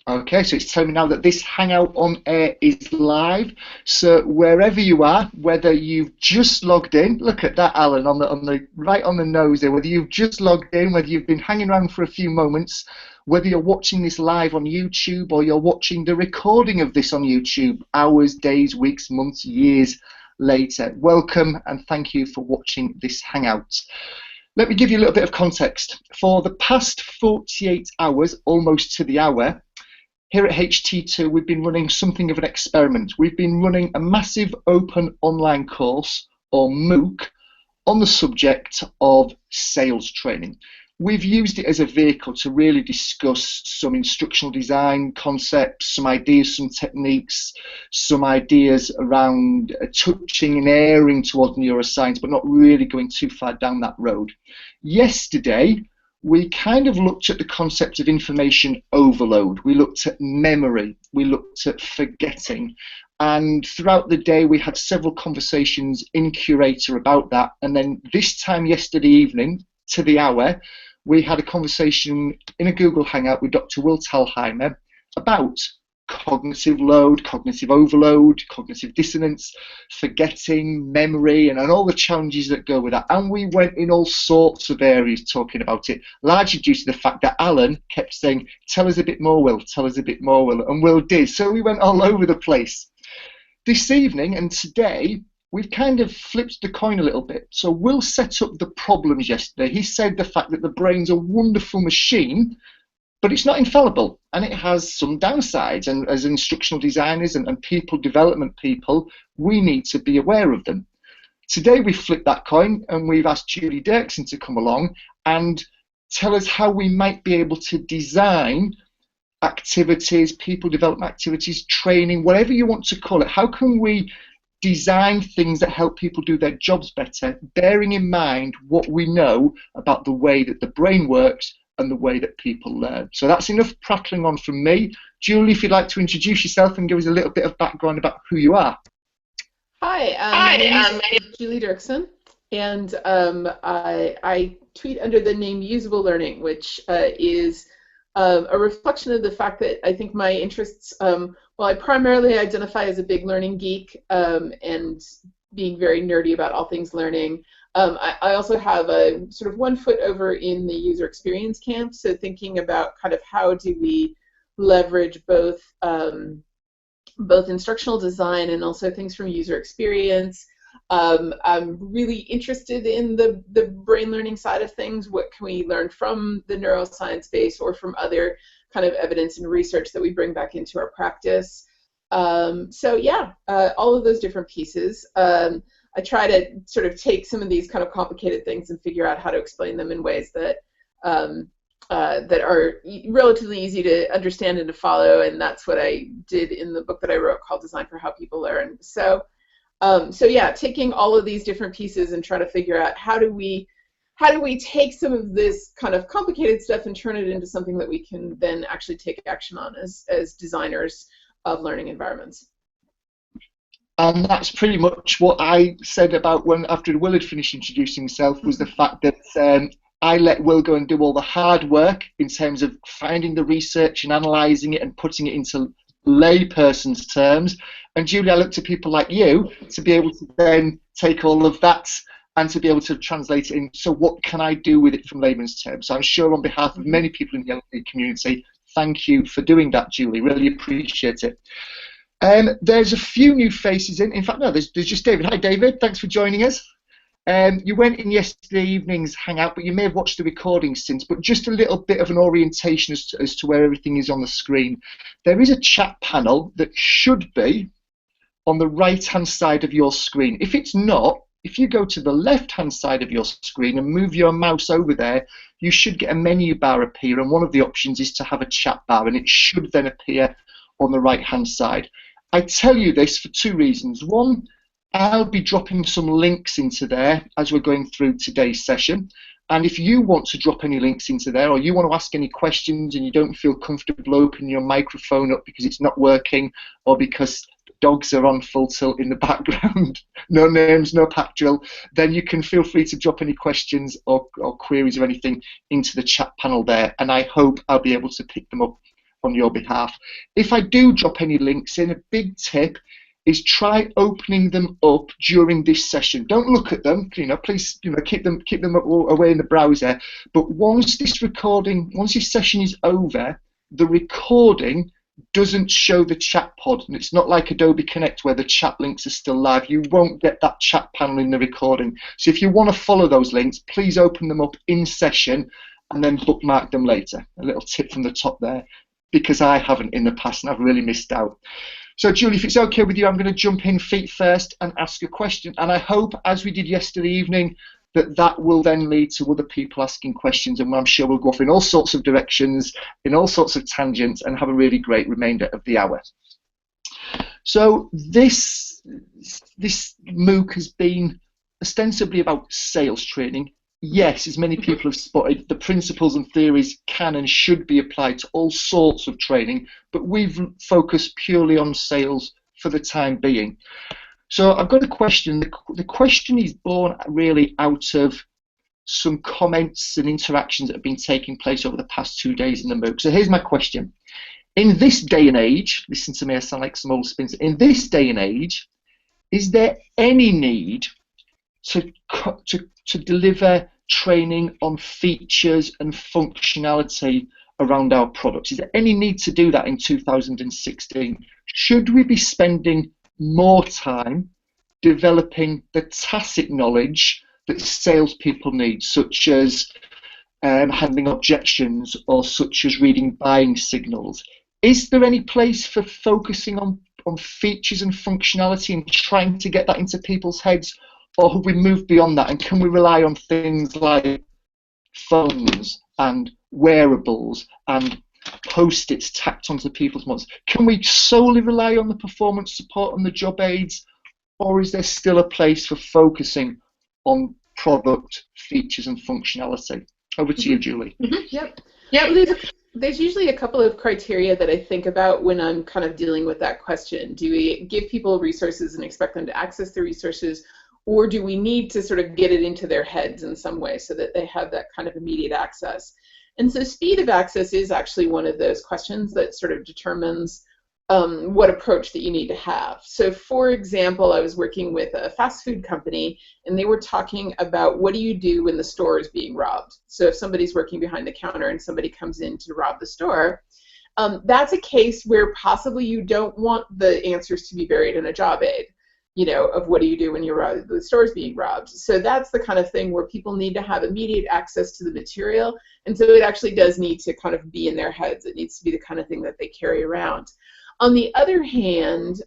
Okay, so it's telling me now that this Hangout on air is live. So wherever you are, whether you've just logged in, look at that, Alan, on the right on the nose there. Whether you've just logged in, whether you've been hanging around for a few moments, whether you're watching this live on YouTube or you're watching the recording of this on YouTube, hours, days, weeks, months, years later, welcome and thank you for watching this Hangout. Let me give you a little bit of context. For the past 48 hours, almost to the hour, here at HT2, we've been running something of an experiment. We've been running a massive open online course, or MOOC, on the subject of sales training. We've used it as a vehicle to really discuss some instructional design concepts, some ideas, some techniques, some ideas around touching and erring towards neuroscience, but not really going too far down that road. Yesterday, we kind of looked at the concept of information overload. We looked at memory. We looked at forgetting. And throughout the day, we had several conversations in Curator about that. And then this time yesterday evening, to the hour, we had a conversation in a Google Hangout with Dr. Will Talheimer about cognitive load, cognitive overload, cognitive dissonance, forgetting, memory, and all the challenges that go with that. And we went in all sorts of areas talking about it, largely due to the fact that Alan kept saying, tell us a bit more, Will, tell us a bit more, Will, and Will did. So we went all over the place. This evening and today, we've kind of flipped the coin a little bit. So Will set up the problems yesterday. He said the fact that the brain's a wonderful machine, but it's not infallible, and it has some downsides, and as instructional designers and people development people, we need to be aware of them. Today we flipped that coin and we've asked Julie Dirksen to come along and tell us how we might be able to design activities, people development activities, training, whatever you want to call it. How can we design things that help people do their jobs better, bearing in mind what we know about the way that the brain works and the way that people learn. So that's enough prattling on from me. Julie, if you'd like to introduce yourself and give us a little bit of background about who you are. Hi, my name is Julie Dirksen, and I tweet under the name Usable Learning, which is a reflection of the fact that I think my interests, well, I primarily identify as a big learning geek and being very nerdy about all things learning. I also have a sort of 1 foot over in the user experience camp, so thinking about kind of how do we leverage both instructional design and also things from user experience. I'm really interested in the brain learning side of things. What can we learn from the neuroscience base or from other kind of evidence and research that we bring back into our practice? So yeah, all of those different pieces. I try to sort of take some of these kind of complicated things and figure out how to explain them in ways that that are relatively easy to understand and to follow, and that's what I did in the book that I wrote called Design for How People Learn. So, so yeah, taking all of these different pieces and try to figure out how do we take some of this kind of complicated stuff and turn it into something that we can then actually take action on as designers of learning environments. And that's pretty much what I said about when, after Will had finished introducing himself, was the fact that I let Will go and do all the hard work in terms of finding the research and analysing it and putting it into layperson's terms. And Julie, I look to people like you to be able to then take all of that and to be able to translate it in, so what can I do with it from layman's terms? So I'm sure on behalf of many people in the LP community, thank you for doing that, Julie. Really appreciate it. There's a few new faces in fact, no, there's just David. Hi, David. Thanks for joining us. You went in yesterday evening's Hangout, but you may have watched the recording since, but just a little bit of an orientation as to where everything is on the screen. There is a chat panel that should be on the right-hand side of your screen. If it's not, if you go to the left-hand side of your screen and move your mouse over there, you should get a menu bar appear, and one of the options is to have a chat bar, and it should then appear on the right-hand side. I tell you this for two reasons. One, I'll be dropping some links into there as we're going through today's session. And if you want to drop any links into there, or you want to ask any questions and you don't feel comfortable opening your microphone up because it's not working, or because dogs are on full tilt in the background, no names, no pack drill, then you can feel free to drop any questions or queries or anything into the chat panel there. And I hope I'll be able to pick them up on your behalf. If I do drop any links in, a big tip is try opening them up during this session. Don't look at them, please, keep them away in the browser. But once this session is over, the recording doesn't show the chat pod, and it's not like Adobe Connect where the chat links are still live. You won't get that chat panel in the recording. So if you want to follow those links, please open them up in session and then bookmark them later. A little tip from the top there, because I haven't in the past and I've really missed out. So Julie, if it's okay with you, I'm going to jump in feet first and ask a question. And I hope, as we did yesterday evening, that will then lead to other people asking questions, and I'm sure we'll go off in all sorts of directions, in all sorts of tangents, and have a really great remainder of the hour. So this MOOC has been ostensibly about sales training. Yes, as many people have spotted, the principles and theories can and should be applied to all sorts of training, but we've focused purely on sales for the time being. So I've got a question. The question is born really out of some comments and interactions that have been taking place over the past 2 days in the MOOC. So here's my question. In this day and age, listen to me, I sound like some old spins. In this day and age, is there any need to deliver training on features and functionality around our products? Is there any need to do that in 2016? Should we be spending more time developing the tacit knowledge that salespeople need, such as handling objections or such as reading buying signals? Is there any place for focusing on features and functionality and trying to get that into people's heads? Or have we moved beyond that, and can we rely on things like phones and wearables and Post-its tacked onto people's months? Can we solely rely on the performance support and the job aids, or is there still a place for focusing on product features and functionality? Over to you, Julie. Yep. Well, there's usually a couple of criteria that I think about when I'm kind of dealing with that question. Do we give people resources and expect them to access the resources, or do we need to sort of get it into their heads in some way so that they have that kind of immediate access? And so speed of access is actually one of those questions that sort of determines what approach that you need to have. So for example, I was working with a fast food company, and they were talking about what do you do when the store is being robbed. So if somebody's working behind the counter and somebody comes in to rob the store, that's a case where possibly you don't want the answers to be buried in a job aid, of what do you do when the store's being robbed. So that's the kind of thing where people need to have immediate access to the material, and so it actually does need to kind of be in their heads. It needs to be the kind of thing that they carry around. On the other hand,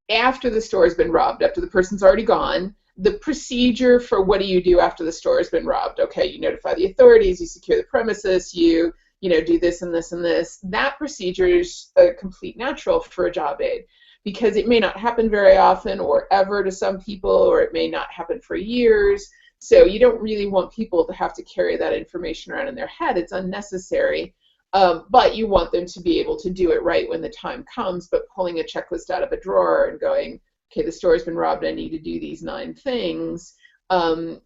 after the store has been robbed, after the person's already gone, the procedure for what do you do after the store has been robbed? Okay, you notify the authorities, you secure the premises, you do this and this and this. That procedure is a complete natural for a job aid, because it may not happen very often or ever to some people, or it may not happen for years. So you don't really want people to have to carry that information around in their head. It's unnecessary. But you want them to be able to do it right when the time comes. But pulling a checklist out of a drawer and going, okay, the store's been robbed, I need to do these 9 things,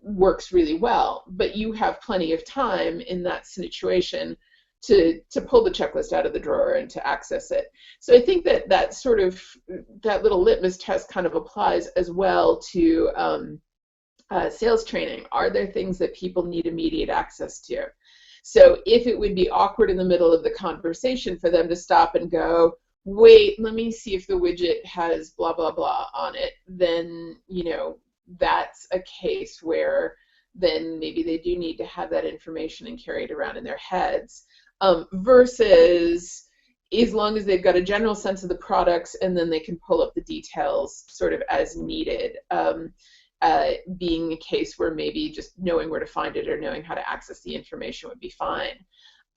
works really well. But you have plenty of time in that situation to pull the checklist out of the drawer and to access it. So I think that that little litmus test kind of applies as well to sales training. Are there things that people need immediate access to? So if it would be awkward in the middle of the conversation for them to stop and go, wait, let me see if the widget has blah, blah, blah on it, then, that's a case where then maybe they do need to have that information and carry it around in their heads. Versus as long as they've got a general sense of the products and then they can pull up the details sort of as needed, being a case where maybe just knowing where to find it or knowing how to access the information would be fine.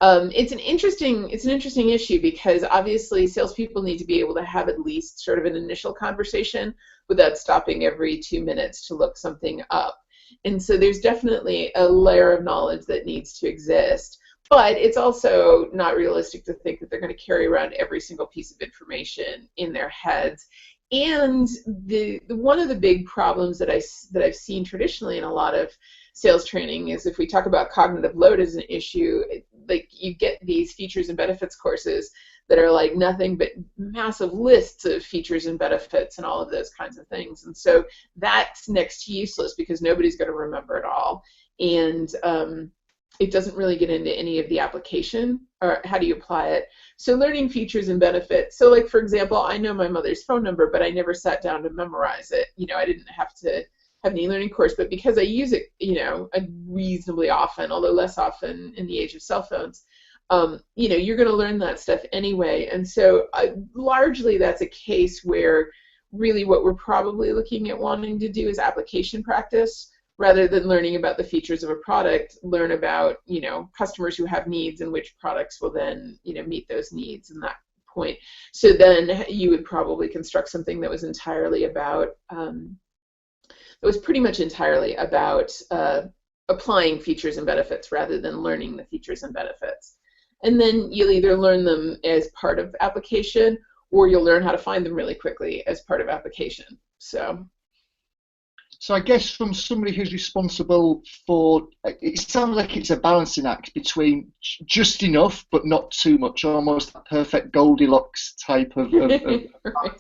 It's an interesting issue, because obviously salespeople need to be able to have at least sort of an initial conversation without stopping every 2 minutes to look something up. And so there's definitely a layer of knowledge that needs to exist. But it's also not realistic to think that they're going to carry around every single piece of information in their heads. And one of the big problems that I've seen traditionally in a lot of sales training is if we talk about cognitive load as an issue, like you get these features and benefits courses that are like nothing but massive lists of features and benefits and all of those kinds of things. And so that's next to useless because nobody's going to remember it all. And it doesn't really get into any of the application or how do you apply it. So learning features and benefits. So like, for example, I know my mother's phone number, but I never sat down to memorize it. You know, I didn't have to have an e-learning course, but because I use it, you know, reasonably often, although less often in the age of cell phones, you know, you're going to learn that stuff anyway. And so largely that's a case where really what we're probably looking at wanting to do is application practice rather than learning about the features of a product, learn about, you know, customers who have needs and which products will then, you know, meet those needs and that point. So then you would probably construct something that was entirely about, it was pretty much entirely about applying features and benefits rather than learning the features and benefits. And then you'll either learn them as part of application or you'll learn how to find them really quickly as part of application. So I guess from somebody who's responsible for, it sounds like it's a balancing act between just enough but not too much, almost a perfect Goldilocks type of Right.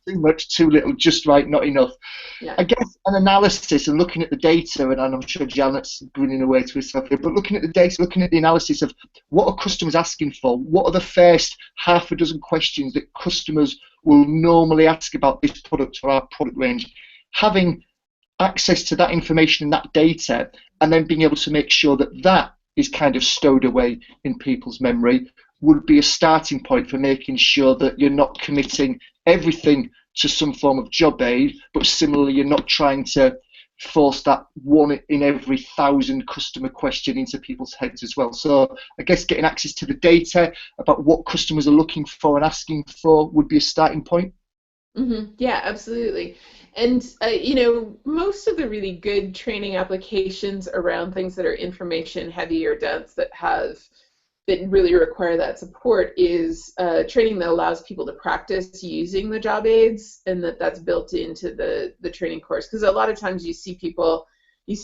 too much, too little, just right, not enough. Yeah. I guess an analysis and looking at the data, and I'm sure Janet's grinning away to herself here, but looking at the data, looking at the analysis of what are customers asking for, what are the first half a dozen questions that customers will normally ask about this product or our product range, having access to that information and that data, and then being able to make sure that that is kind of stowed away in people's memory would be a starting point for making sure that you're not committing everything to some form of job aid, but similarly you're not trying to force that one in every 1,000 customer question into people's heads as well. So I guess getting access to the data about what customers are looking for and asking for would be a starting point. Mm-hmm. Yeah, absolutely. And, you know, most of the really good training applications around things that are information heavy or dense that really require that support is training that allows people to practice using the job aids, and that's built into the training course. Because a lot of times you see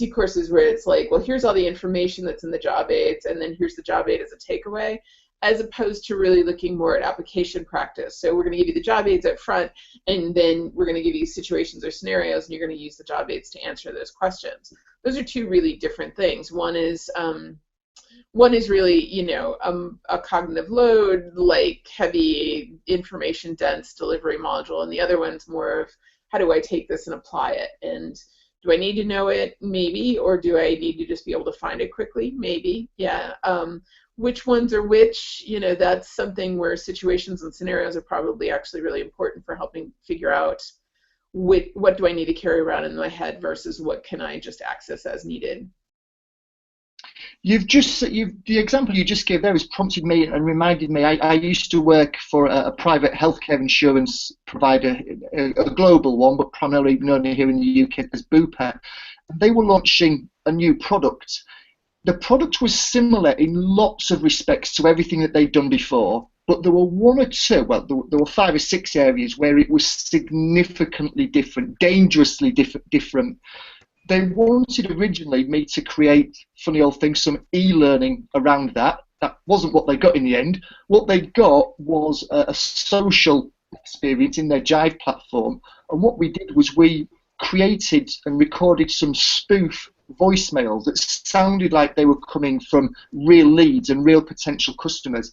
courses where it's like, well, here's all the information that's in the job aids, and then here's the job aid as a takeaway, as opposed to really looking more at application practice. So we're going to give you the job aids up front, and then we're going to give you situations or scenarios, and you're going to use the job aids to answer those questions. Those are two really different things. One is really, you know, a cognitive load, like heavy information dense delivery module, and the other one's more of how do I take this and apply it? And do I need to know it? Maybe. Or do I need to just be able to find it quickly? Maybe. Yeah. Which ones are which, you know, that's something where situations and scenarios are probably actually really important for helping figure out what do I need to carry around in my head versus what can I just access as needed. The example you just gave there has prompted me and reminded me. I used to work for a private healthcare insurance provider, a global one, but primarily known here in the UK as Bupa. They were launching a new product. The product was similar in lots of respects to everything that they'd done before, but there were one or two, well, there were 5 or 6 areas where it was significantly different, dangerously different. They wanted originally me to create, funny old thing, some e-learning around that. That wasn't what they got in the end. What they got was a social experience in their Jive platform. And what we did was we created and recorded some spoof voicemails that sounded like they were coming from real leads and real potential customers.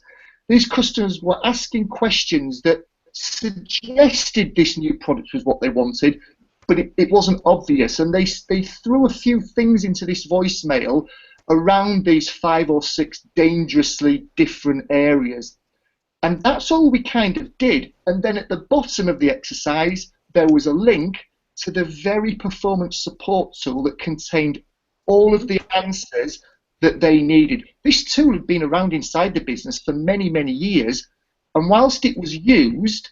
These customers were asking questions that suggested this new product was what they wanted, but it wasn't obvious, and they threw a few things into this voicemail around these 5 or 6 dangerously different areas. And that's all we kind of did. And then at the bottom of the exercise, there was a link to the very performance support tool that contained all of the answers that they needed. This tool had been around inside the business for many, many years, and whilst it was used,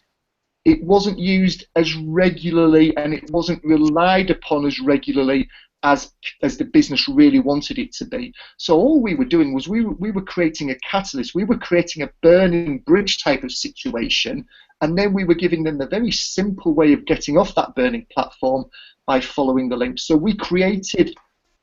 it wasn't used as regularly and it wasn't relied upon as regularly as the business really wanted it to be. So all we were doing was we were creating a catalyst, we were creating a burning bridge type of situation, and then we were giving them the very simple way of getting off that burning platform by following the link. So we created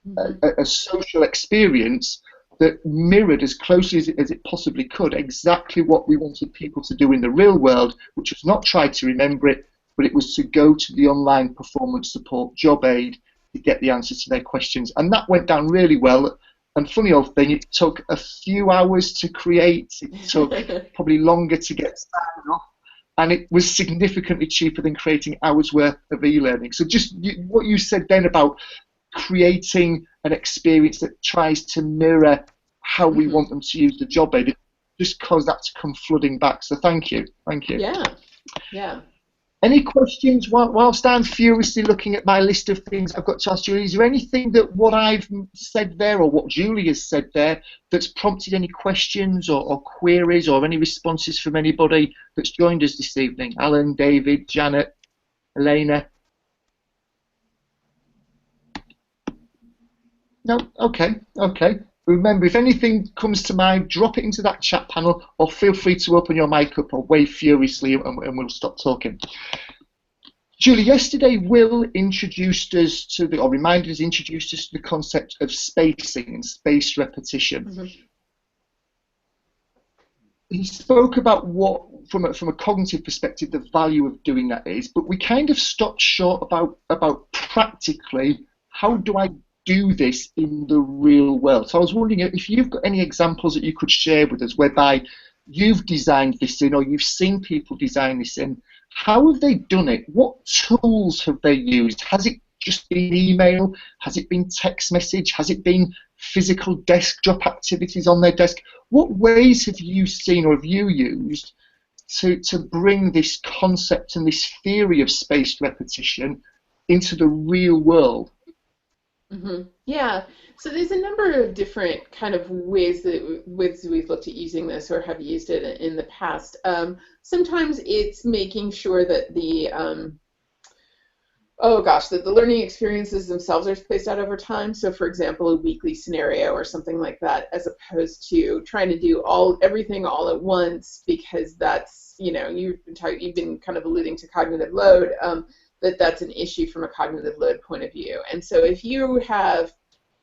Mm-hmm. a social experience that mirrored as closely as it possibly could exactly what we wanted people to do in the real world, which was not try to remember it, but it was to go to the online performance support job aid to get the answers to their questions. And that went down really well. And funny old thing, it took a few hours to create. It took probably longer to get signed off. And it was significantly cheaper than creating hours worth of e-learning. So just what you said then about creating an experience that tries to mirror how we Mm-hmm. want them to use the job aid, it just caused that to come flooding back. So thank you. Yeah. Yeah. Any questions whilst I'm furiously looking at my list of things I've got to ask you? Is there anything that what I've said there or what Julie has said there that's prompted any questions or queries or any responses from anybody that's joined us this evening? Alan, David, Janet, Elena? No? Okay. Remember, if anything comes to mind, drop it into that chat panel or feel free to open your mic up or wave furiously and we'll stop talking. Julie, yesterday Will introduced us to introduced us to the concept of spacing and spaced repetition. Mm-hmm. He spoke about what, from a cognitive perspective, the value of doing that is, but we kind of stopped short about practically how do I do this in the real world. So I was wondering if you've got any examples that you could share with us whereby you've designed this in or you've seen people design this in. How have they done it? What tools have they used? Has it just been email? Has it been text message? Has it been physical desktop activities on their desk? What ways have you seen or have you used to bring this concept and this theory of spaced repetition into the real world? Mm-hmm. Yeah, so there's a number of different kind of ways we've looked at using this or have used it in the past. Sometimes it's making sure that the learning experiences themselves are spaced out over time. So, for example, a weekly scenario or something like that, as opposed to trying to do everything all at once, because that's you've been kind of alluding to cognitive load. That's an issue from a cognitive load point of view. And so if you have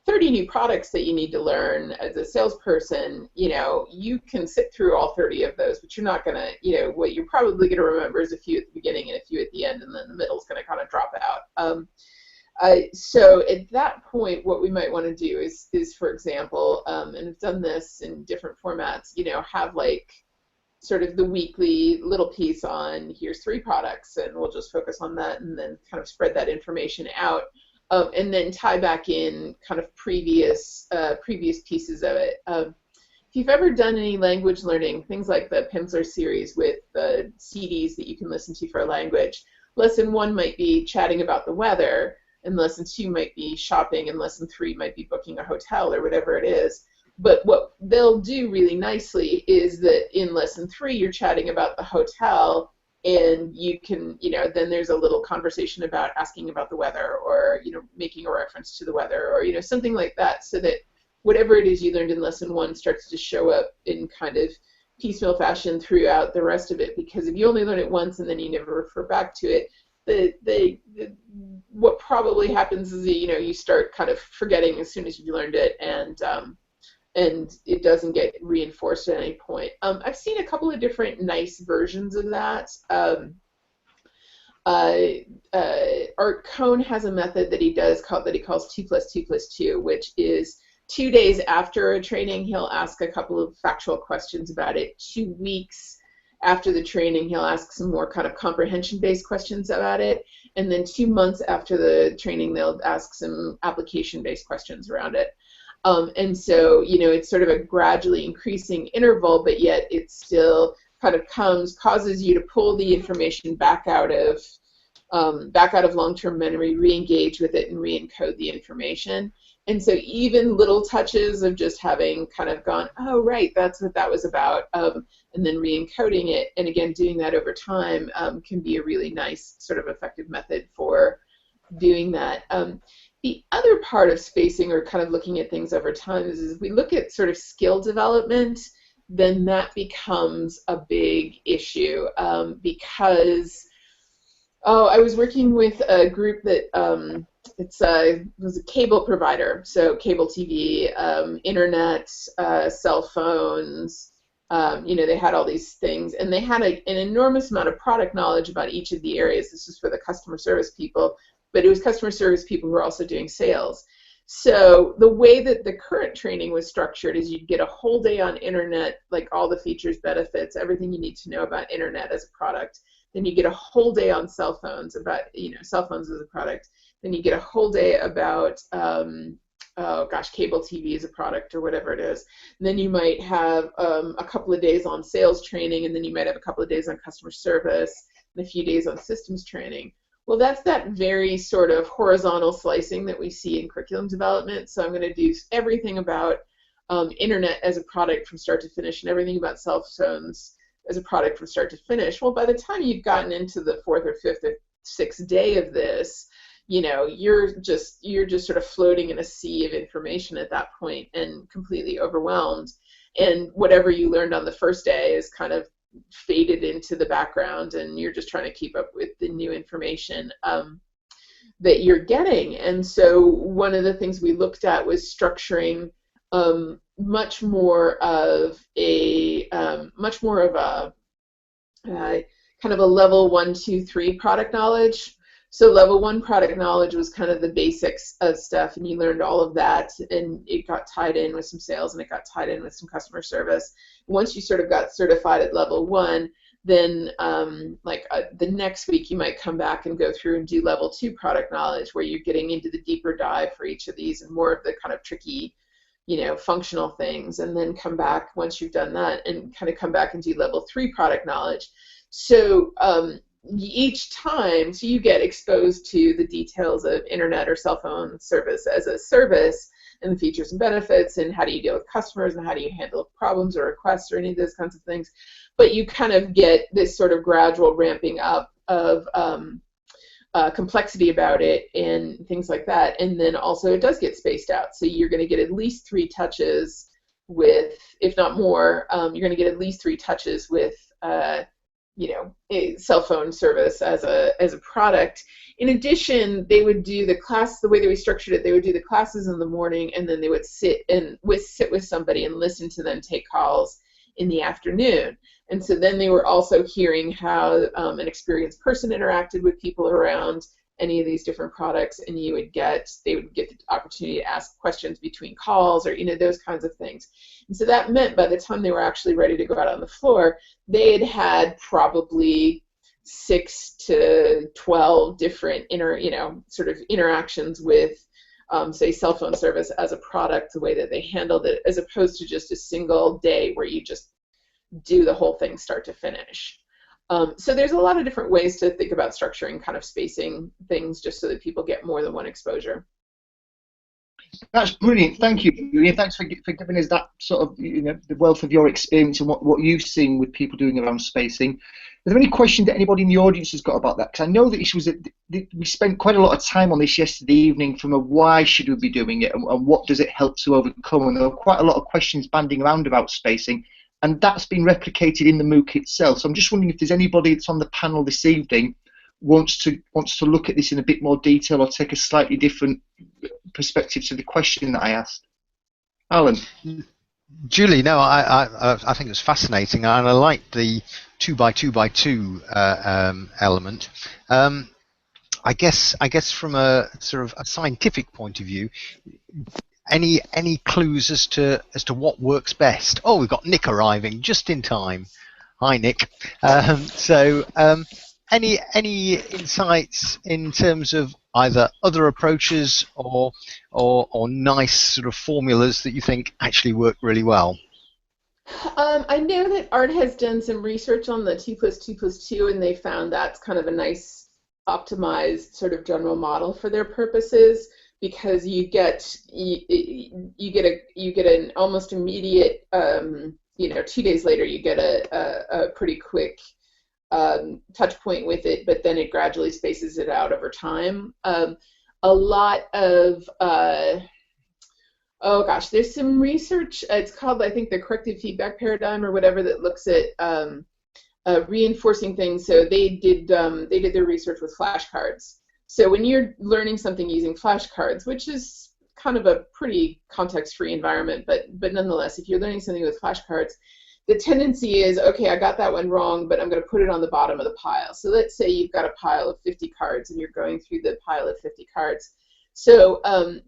30 new products that you need to learn as a salesperson, you can sit through all 30 of those, but you're not going to, what you're probably going to remember is a few at the beginning and a few at the end, and then the middle is going to kind of drop out. So at that point, what we might want to do is for example, and I've done this in different formats, have like sort of the weekly little piece on here's 3 products and we'll just focus on that and then kind of spread that information out, and then tie back in kind of previous pieces of it. If you've ever done any language learning, things like the Pimsleur series with the CDs that you can listen to for a language, lesson 1 might be chatting about the weather, and lesson 2 might be shopping, and lesson 3 might be booking a hotel or whatever it is. But what they'll do really nicely is that in lesson 3, you're chatting about the hotel, and you can, then there's a little conversation about asking about the weather, or, making a reference to the weather, or, something like that, so that whatever it is you learned in lesson 1 starts to show up in kind of piecemeal fashion throughout the rest of it. Because if you only learn it once and then you never refer back to it, what probably happens is you start kind of forgetting as soon as you learned it, and it doesn't get reinforced at any point. I've seen a couple of different nice versions of that. Art Cohn has a method that he calls 2+2+2, which is 2 days after a training, he'll ask a couple of factual questions about it. 2 weeks after the training, he'll ask some more kind of comprehension-based questions about it. And then 2 months after the training, they'll ask some application-based questions around it. And so, it's sort of a gradually increasing interval, but yet it still kind of causes you to pull the information back out of long-term memory, re-engage with it, and re-encode the information. And so even little touches of just having kind of gone, oh, right, that's what that was about, and then re-encoding it, and again, doing that over time can be a really nice sort of effective method for doing that. The other part of spacing, or kind of looking at things over time, is we look at sort of skill development, then that becomes a big issue, because I was working with a group that it was a cable provider, so cable TV, internet, cell phones. They had all these things, and they had an enormous amount of product knowledge about each of the areas. This was for the customer service people, but it was customer service people who were also doing sales. So the way that the current training was structured is you'd get a whole day on internet, like all the features, benefits, everything you need to know about internet as a product. Then you get a whole day on cell phones, about cell phones as a product. Then you get a whole day about cable TV as a product or whatever it is. And then you might have a couple of days on sales training, and then you might have a couple of days on customer service and a few days on systems training. Well, that's that very sort of horizontal slicing that we see in curriculum development. So I'm going to do everything about internet as a product from start to finish, and everything about cell phones as a product from start to finish. Well, by the time you've gotten into the fourth or fifth or sixth day of this, you're just sort of floating in a sea of information at that point and completely overwhelmed. And whatever you learned on the first day is kind of faded into the background, and you're just trying to keep up with the new information that you're getting. And so one of the things we looked at was structuring much more of a kind of a level 1, 2, 3 product knowledge. So level 1 product knowledge was kind of the basics of stuff, and you learned all of that, and it got tied in with some sales, and it got tied in with some customer service. Once you sort of got certified at level 1, then the next week you might come back and go through and do level 2 product knowledge, where you're getting into the deeper dive for each of these and more of the kind of tricky, functional things, and then come back once you've done that and kind of come back and do level 3 product knowledge. So each time, so you get exposed to the details of internet or cell phone service as a service, and the features and benefits, and how do you deal with customers, and how do you handle problems or requests or any of those kinds of things. But you kind of get this sort of gradual ramping up of complexity about it and things like that. And then also it does get spaced out. So you're going to get at least 3 touches with, if not more, you're going to get at least 3 touches with a cell phone service as a product. In addition, they would do the class, the way that we structured it, they would do the classes in the morning, and then they would sit with somebody and listen to them take calls in the afternoon. And so then they were also hearing how an experienced person interacted with people around any of these different products, and they would get the opportunity to ask questions between calls, or those kinds of things. And so that meant by the time they were actually ready to go out on the floor, they had probably 6 to 12 different sort of interactions with say cell phone service as a product, the way that they handled it, as opposed to just a single day where you just do the whole thing start to finish. So there's a lot of different ways to think about structuring, kind of spacing things, just so that people get more than one exposure. That's brilliant. Thank you, Julie. Thanks for giving us that sort of the wealth of your experience and what you've seen with people doing around spacing. Are there any questions that anybody in the audience has got about that? Because I know that we spent quite a lot of time on this yesterday evening, from a why should we be doing it, and what does it help to overcome. And there were quite a lot of questions banding around about spacing. And that's been replicated in the MOOC itself. So I'm just wondering if there's anybody that's on the panel this evening wants to look at this in a bit more detail, or take a slightly different perspective to the question that I asked. Alan. Julie, no, I think it was fascinating, and I liked the 2x2x2 element. I guess from a sort of a scientific point of view, any clues as to what works best? Oh, we've got Nick arriving just in time. Hi, Nick. Any insights in terms of either other approaches or nice sort of formulas that you think actually work really well? I know that ART has done some research on the 2+2+2, and they found that's kind of a nice optimized sort of general model for their purposes, because you get an almost immediate 2 days later you get a pretty quick touch point with it, but then it gradually spaces it out over time. A lot of there's some research, it's called, I think, the corrective feedback paradigm or whatever, that looks at reinforcing things. So they did their research with flashcards. So when you're learning something using flashcards, which is kind of a pretty context-free environment, but nonetheless, if you're learning something with flashcards, the tendency is, okay, I got that one wrong, but I'm going to put it on the bottom of the pile. So let's say you've got a pile of 50 cards and you're going through the pile of 50 cards. So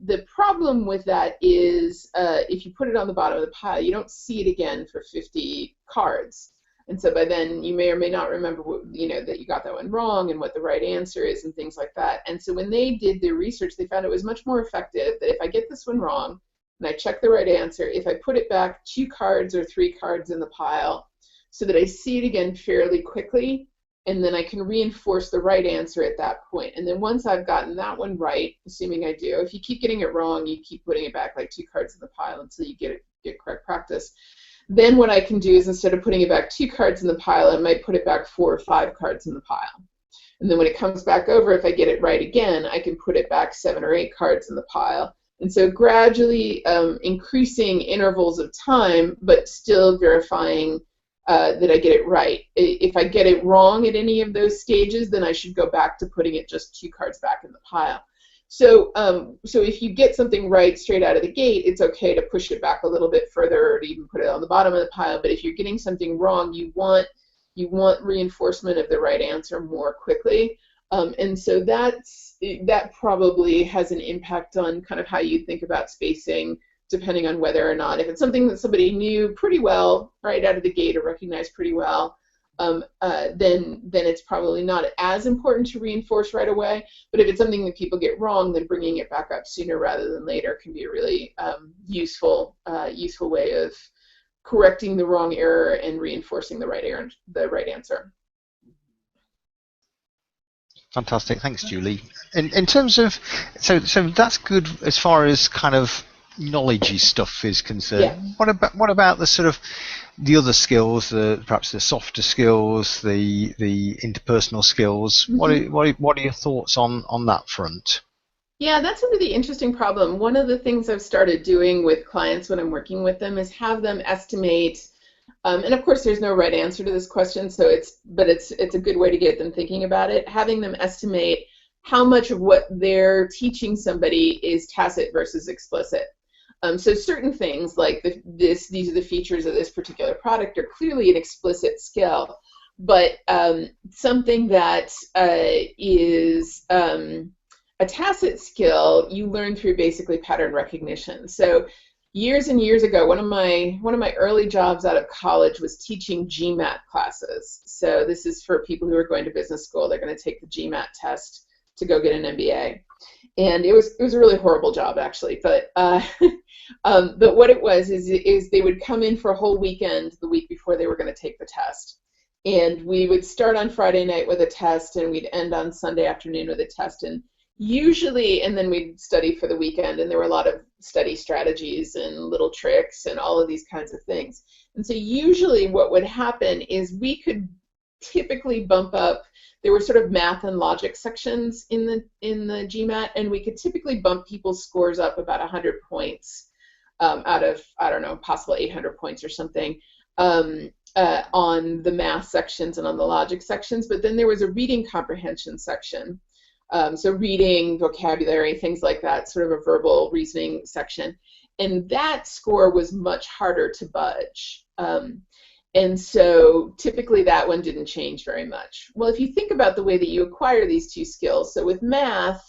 the problem with that is if you put it on the bottom of the pile, you don't see it again for 50 cards. And so by then you may or may not remember that you got that one wrong and what the right answer is and things like that. And so when they did their research, they found it was much more effective that if I get this one wrong and I check the right answer, if I put it back 2 cards or 3 cards in the pile so that I see it again fairly quickly, and then I can reinforce the right answer at that point. And then once I've gotten that one right, assuming I do, if you keep getting it wrong, you keep putting it back like 2 cards in the pile until you get correct practice. Then what I can do is instead of putting it back 2 cards in the pile, I might put it back 4 or 5 cards in the pile. And then when it comes back over, if I get it right again, I can put it back 7 or 8 cards in the pile. And so gradually increasing intervals of time, but still verifying that I get it right. If I get it wrong at any of those stages, then I should go back to putting it just 2 cards back in the pile. So if you get something right straight out of the gate, it's okay to push it back a little bit further or to even put it on the bottom of the pile. But if you're getting something wrong, you want reinforcement of the right answer more quickly. And so that probably has an impact on kind of how you think about spacing, depending on whether or not, if it's something that somebody knew pretty well right out of the gate or recognized pretty well, then it's probably not as important to reinforce right away. But if it's something that people get wrong, then bringing it back up sooner rather than later can be a really useful way of correcting the wrong error and reinforcing the right answer. Fantastic, thanks, Julie. In terms of, so that's good as far as kind of knowledge-y stuff is concerned. Yeah. What about the sort of the other skills, perhaps the softer skills, the interpersonal skills? Mm-hmm. What are your thoughts on that front? Yeah, that's a really interesting problem. One of the things I've started doing with clients when I'm working with them is have them estimate. And of course, there's no right answer to this question, but it's a good way to get them thinking about it. Having them estimate how much of what they're teaching somebody is tacit versus explicit. So certain things like these are the features of this particular product are clearly an explicit skill, but something that is a tacit skill you learn through basically pattern recognition. So years and years ago, one of my early jobs out of college was teaching GMAT classes. So this is for people who are going to business school. They're going to take the GMAT test to go get an MBA. And it was a really horrible job, actually. But what it was is they would come in for a whole weekend the week before they were going to take the test. And we would start on Friday night with a test, and we'd end on Sunday afternoon with a test. And then we'd study for the weekend, and there were a lot of study strategies and little tricks and all of these kinds of things. And so usually what would happen is we could typically bump up. There were sort of math and logic sections in the GMAT, and we could typically bump people's scores up about 100 points out of, I don't know, possible 800 points or something on the math sections and on the logic sections. But then there was a reading comprehension section. So reading, vocabulary, things like that, sort of a verbal reasoning section. And that score was much harder to budge. And so typically that one didn't change very much. Well, if you think about the way that you acquire these two skills, so with math,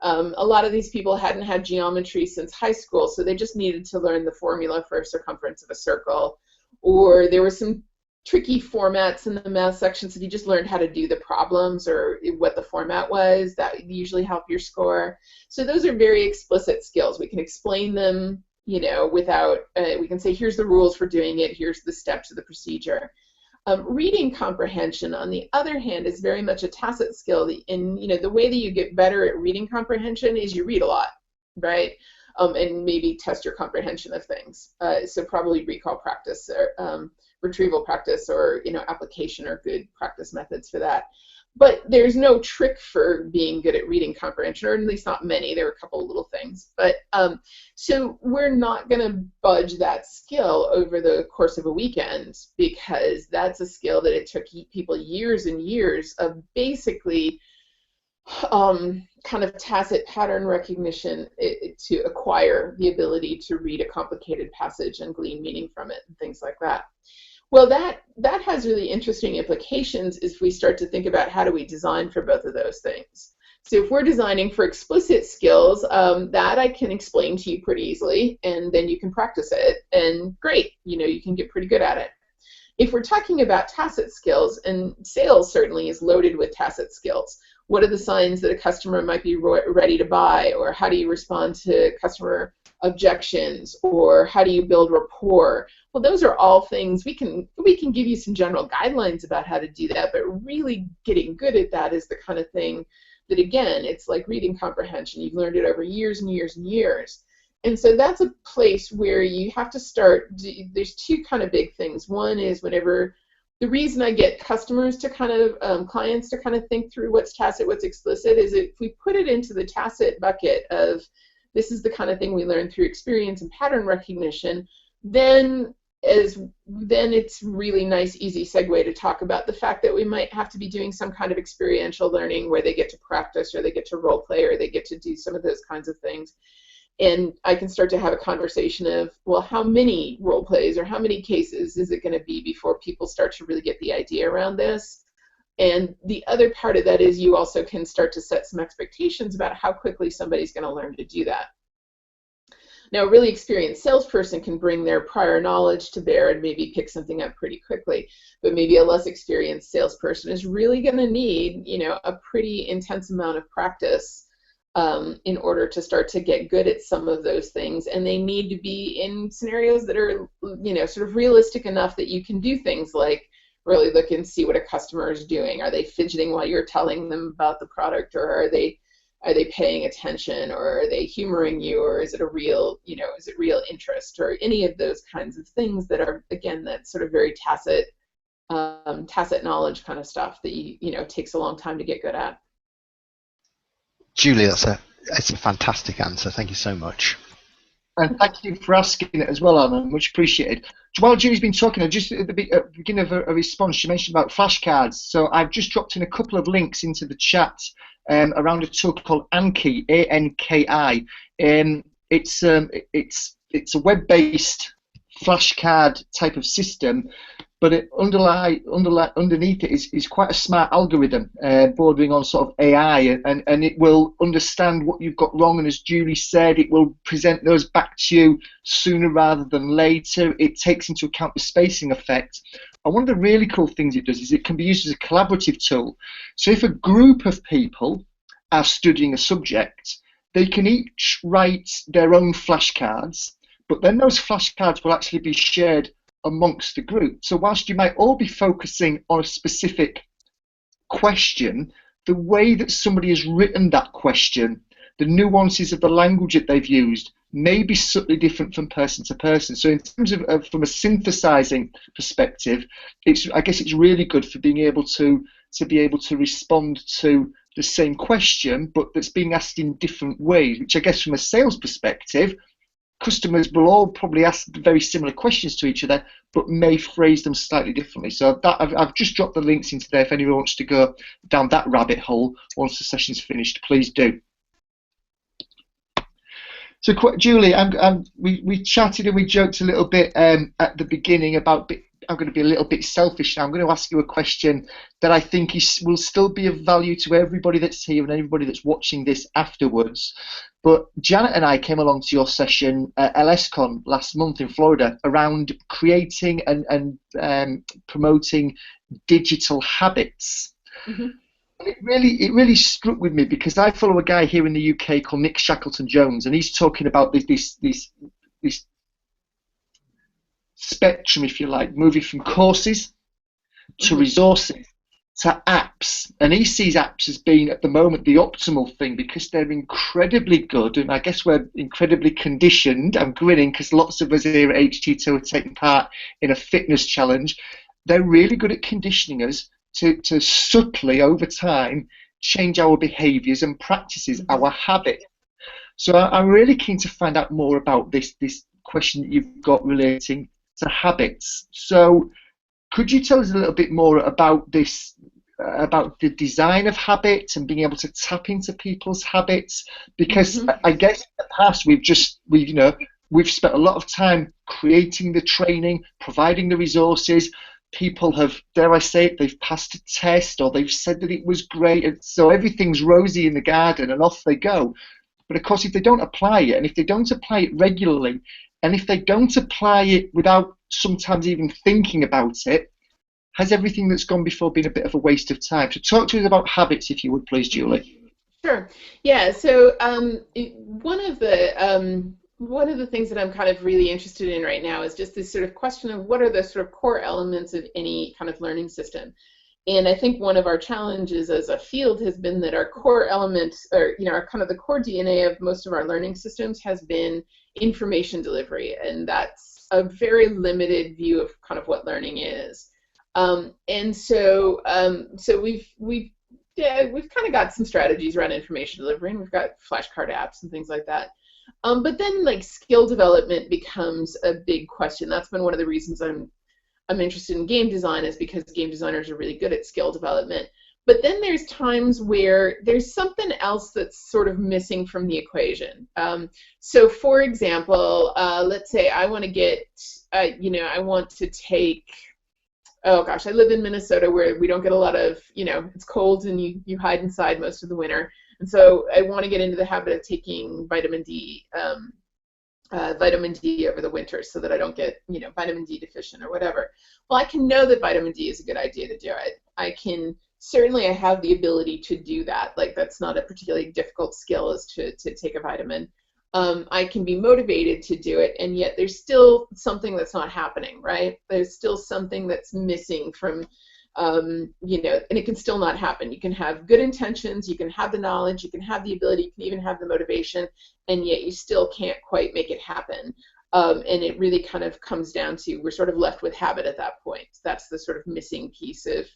a lot of these people hadn't had geometry since high school, so they just needed to learn the formula for circumference of a circle. Or there were some tricky formats in the math section, so if you just learned how to do the problems or what the format was, that would usually help your score. So those are very explicit skills. We can explain them, without, we can say, here's the rules for doing it, here's the steps of the procedure. Reading comprehension, on the other hand, is very much a tacit skill. And the way that you get better at reading comprehension is you read a lot, right? And maybe test your comprehension of things. So probably recall practice or retrieval practice or application are good practice methods for that. But there's no trick for being good at reading comprehension, or at least not many. There are a couple of little things. But so we're not going to budge that skill over the course of a weekend, because that's a skill that it took people years and years of basically kind of tacit pattern recognition to acquire the ability to read a complicated passage and glean meaning from it and things like that. Well, that has really interesting implications if we start to think about how do we design for both of those things. So if we're designing for explicit skills, that I can explain to you pretty easily, and then you can practice it, and great, you can get pretty good at it. If we're talking about tacit skills, and sales certainly is loaded with tacit skills, what are the signs that a customer might be ready to buy, or how do you respond to customer objections, or how do you build rapport? Well, those are all things we can give you some general guidelines about how to do that, but really getting good at that is the kind of thing that, again, it's like reading comprehension. You've learned it over years and years and years. And so that's a place where you have to start. There's two kind of big things. One is whenever the reason I get customers to kind of, clients to kind of think through what's tacit, what's explicit, is if we put it into the tacit bucket of this is the kind of thing we learn through experience and pattern recognition, then it's really nice, easy segue to talk about the fact that we might have to be doing some kind of experiential learning where they get to practice or they get to role play or they get to do some of those kinds of things. And I can start to have a conversation of, well, how many role plays or how many cases is it going to be before people start to really get the idea around this? And the other part of that is you also can start to set some expectations about how quickly somebody's going to learn to do that. Now, a really experienced salesperson can bring their prior knowledge to bear and maybe pick something up pretty quickly, but maybe a less experienced salesperson is really going to need, a pretty intense amount of practice in order to start to get good at some of those things, and they need to be in scenarios that are, sort of realistic enough that you can do things like really look and see what a customer is doing. Are they fidgeting while you're telling them about the product, or are they paying attention, or are they humoring you, or is it a real, is it real interest, or any of those kinds of things that are, again, that sort of very tacit knowledge kind of stuff that takes a long time to get good at. Julie, it's a fantastic answer. Thank you so much. And thank you for asking it as well, Alan. Much appreciated. While Julie's been talking, just at the beginning of a response, she mentioned about flashcards. So I've just dropped in a couple of links into the chat around a tool called Anki, A-N-K-I. It's a web-based flashcard type of system, but underneath it is quite a smart algorithm, bordering on sort of AI, and it will understand what you've got wrong, and as Julie said, it will present those back to you sooner rather than later. It takes into account the spacing effect. And one of the really cool things it does is it can be used as a collaborative tool. So if a group of people are studying a subject, they can each write their own flashcards, but then those flashcards will actually be shared amongst the group. So whilst you might all be focusing on a specific question, the way that somebody has written that question, the nuances of the language that they've used may be subtly different from person to person. So in terms of from a synthesizing perspective, I guess it's really good for being able to respond to the same question, but that's being asked in different ways, which I guess from a sales perspective, customers will all probably ask very similar questions to each other, but may phrase them slightly differently. So I've just dropped the links into there. If anyone wants to go down that rabbit hole once the session's finished, please do. So Julie, we chatted and we joked a little bit at the beginning about I'm going to be a little bit selfish now. I'm going to ask you a question that I think will still be of value to everybody that's here and everybody that's watching this afterwards. But Janet and I came along to your session at LSCon last month in Florida around creating and promoting digital habits. Mm-hmm. And it really struck with me because I follow a guy here in the UK called Nick Shackleton-Jones, and he's talking about this spectrum, if you like, moving from courses to resources to apps, and he sees apps as being at the moment the optimal thing because they're incredibly good, and I guess we're incredibly conditioned. I'm grinning because lots of us here at HT2 are taking part in a fitness challenge. They're really good at conditioning us to subtly over time change our behaviours and practices, our habits. So I'm really keen to find out more about this question that you've got relating to habits. So could you tell us a little bit more about this about the design of habits and being able to tap into people's habits, because I guess in the past we've spent a lot of time creating the training, providing the resources. People have, dare I say it, they've passed a test or they've said that it was great, and so everything's rosy in the garden and off they go. But of course, if they don't apply it, and if they don't apply it regularly, and if they don't apply it without sometimes even thinking about it, has everything that's gone before been a bit of a waste of time? So talk to us about habits, if you would, please, Julie. Sure. Yeah. So one of the things that I'm kind of really interested in right now is just this sort of question of what are the sort of core elements of any kind of learning system. And I think one of our challenges as a field has been that our core elements, or our kind of the core DNA of most of our learning systems has been information delivery, and that's a very limited view of kind of what learning is. And so we've kind of got some strategies around information delivery, and we've got flashcard apps and things like that. But then like skill development becomes a big question. That's been one of the reasons I'm interested in game design, is because game designers are really good at skill development. But then there's times where there's something else that's sort of missing from the equation. So for example, let's say I want to get, I want to take, oh gosh, I live in Minnesota where we don't get a lot of, it's cold and you hide inside most of the winter. And so I want to get into the habit of taking vitamin D over the winter so that I don't get, vitamin D deficient or whatever. Well, I can know that vitamin D is a good idea to do it. I have the ability to do that. Like, that's not a particularly difficult skill, is to take a vitamin. I can be motivated to do it, and yet there's still something that's not happening, right? There's still something that's missing from, and it can still not happen. You can have good intentions, you can have the knowledge, you can have the ability, you can even have the motivation, and yet you still can't quite make it happen. And it really kind of comes down to, we're sort of left with habit at that point. That's the sort of missing piece of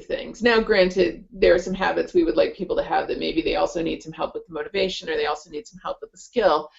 things. Now, granted, there are some habits we would like people to have that maybe they also need some help with the motivation, or they also need some help with the skill.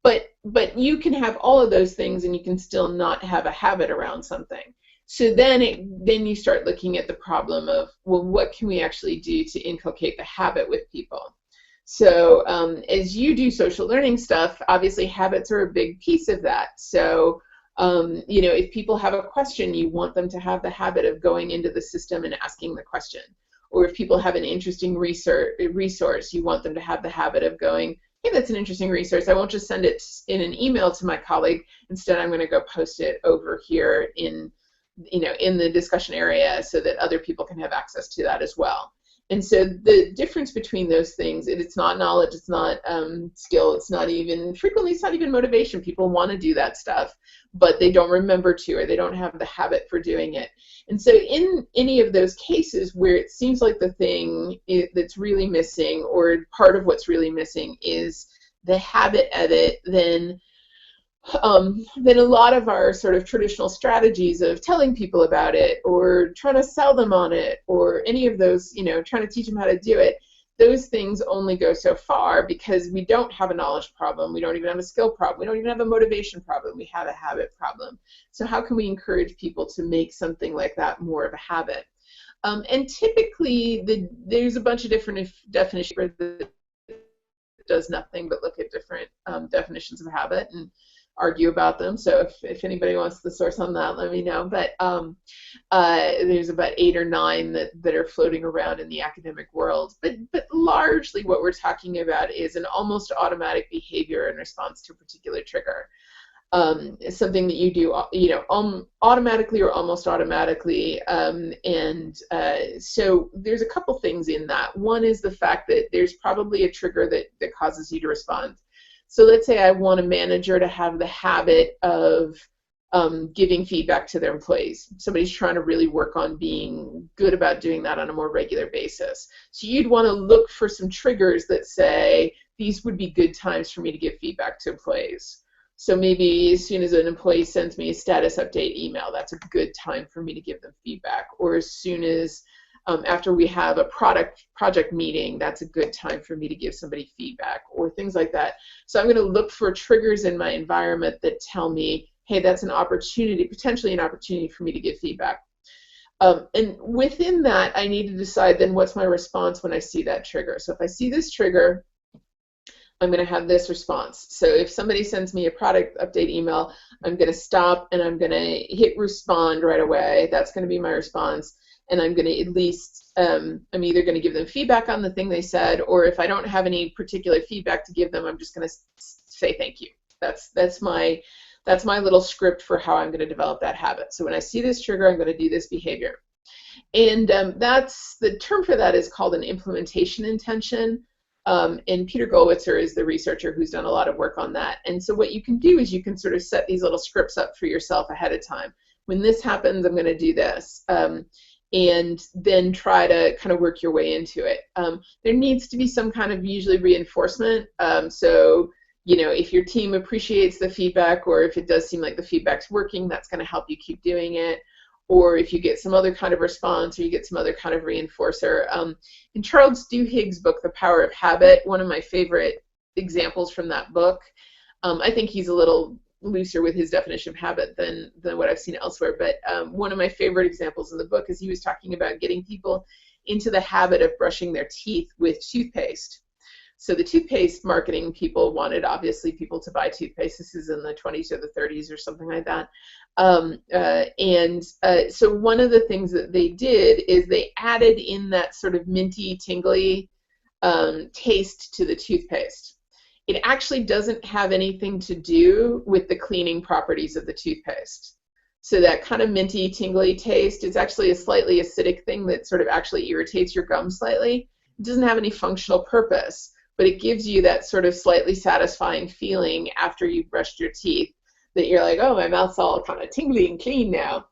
But you can have all of those things and you can still not have a habit around something. So then you start looking at the problem of, well, what can we actually do to inculcate the habit with people? So as you do social learning stuff, obviously habits are a big piece of that. So if people have a question, you want them to have the habit of going into the system and asking the question. Or if people have an interesting resource, you want them to have the habit of going, hey, that's an interesting resource. I won't just send it in an email to my colleague. Instead, I'm going to go post it over here in the discussion area so that other people can have access to that as well. And so the difference between those things, it's not knowledge, it's not skill, frequently it's not even motivation. People want to do that stuff, but they don't remember to, or they don't have the habit for doing it. And so in any of those cases where it seems like the thing that's really missing, or part of what's really missing, is the habit of it, then a lot of our sort of traditional strategies of telling people about it, or trying to sell them on it, or any of those, trying to teach them how to do it, those things only go so far, because we don't have a knowledge problem, we don't even have a skill problem, we don't even have a motivation problem, we have a habit problem. So how can we encourage people to make something like that more of a habit? And typically there's a bunch of different definitions that does nothing but look at different definitions of habit and argue about them. So if anybody wants the source on that, let me know. But there's about 8 or 9 that are floating around in the academic world. But largely what we're talking about is an almost automatic behavior in response to a particular trigger. Something that you do, automatically or almost automatically. So there's a couple things in that. One is the fact that there's probably a trigger that causes you to respond. So let's say I want a manager to have the habit of giving feedback to their employees. Somebody's trying to really work on being good about doing that on a more regular basis. So you'd want to look for some triggers that say, these would be good times for me to give feedback to employees. So maybe as soon as an employee sends me a status update email, that's a good time for me to give them feedback. Or as soon as after we have a project meeting, that's a good time for me to give somebody feedback, or things like that. So I'm going to look for triggers in my environment that tell me, hey, that's an opportunity, potentially an opportunity for me to give feedback. And within that, I need to decide then what's my response when I see that trigger. So if I see this trigger, I'm going to have this response. So if somebody sends me a product update email, I'm going to stop and I'm going to hit respond right away. That's going to be my response. And I'm going to at least, I'm either going to give them feedback on the thing they said, or if I don't have any particular feedback to give them, I'm just going to say thank you. That's my little script for how I'm going to develop that habit. So when I see this trigger, I'm going to do this behavior. And that's, the term for that is called an implementation intention. And Peter Gollwitzer is the researcher who's done a lot of work on that. And so what you can do is you can sort of set these little scripts up for yourself ahead of time. When this happens, I'm going to do this. And then try to kind of work your way into it. There needs to be some kind of usually reinforcement. So, you know, if your team appreciates the feedback, or if it does seem like the feedback's working, that's going to help you keep doing it. Or if you get some other kind of response, or you get some other kind of reinforcer. In Charles Duhigg's book, The Power of Habit, one of my favorite examples from that book, I think he's a little looser with his definition of habit than what I've seen elsewhere, but one of my favorite examples in the book is he was talking about getting people into the habit of brushing their teeth with toothpaste. So the toothpaste marketing people wanted, obviously, people to buy toothpaste. This is in the 20s or the 30s or something like that. So one of the things that they did is they added in that sort of minty, tingly taste to the toothpaste. It actually doesn't have anything to do with the cleaning properties of the toothpaste. So that kind of minty, tingly taste is actually a slightly acidic thing that sort of actually irritates your gums slightly. It doesn't have any functional purpose, but it gives you that sort of slightly satisfying feeling after you've brushed your teeth that you're like, oh, my mouth's all kind of tingly and clean now.